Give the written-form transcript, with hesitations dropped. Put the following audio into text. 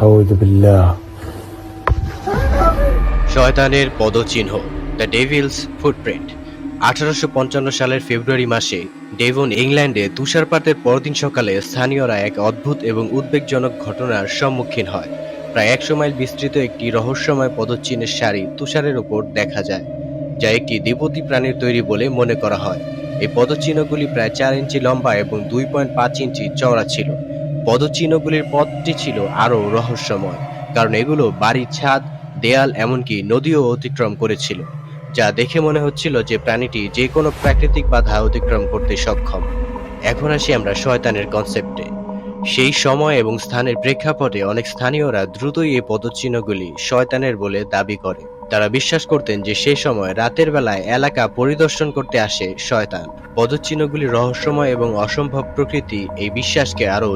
আউযু বিল্লাহ। শয়তানের পদচিহ্ন, দ্য ডেভিলস ফুটপ্রিন্ট। 1855 সালের ফেব্রুয়ারি মাসে ডেভন, ইংল্যান্ডে তুষারপাতের পরদিন সকালে স্থানীয়রা এক অদ্ভুত এবং উদ্বেগজনক ঘটনার সম্মুখীন হয়। প্রায় 100 মাইল বিস্তৃত একটি রহস্যময় পদচিহ্নের সারি তুষারের উপর দেখা যায়, যা একটি দেবতী প্রাণীর তৈরি বলে মনে করা হয়। এই পদচিহ্নগুলি প্রায় 4 ইঞ্চি লম্বা এবং 2.5 ইঞ্চি চওড়া ছিল। পদচিহ্নগুলির পথটি ছিল আরও রহস্যময়, কারণ এগুলো বাড়ির ছাদ, দেয়াল, এমনকি নদীও অতিক্রম করেছিল, যা দেখে মনে হচ্ছিল যে প্রাণীটি যে কোনো প্রাকৃতিক বাধা অতিক্রম করতে সক্ষম। এখন আসি আমরা শয়তানের কনসেপ্টে। সেই সময় এবং স্থানের প্রেক্ষাপটে অনেক স্থানীয়রা দ্রুতই এই পদচিহ্নগুলি শয়তানের বলে দাবি করে। তারা বিশ্বাস করতেন যে সে সময় রাতের বেলায় এলাকা পরিদর্শন করতে আসে শয়তান। পদচিহ্নগুলির রহস্যময় এবং অসম্ভব প্রকৃতি এই বিশ্বাসকে আরও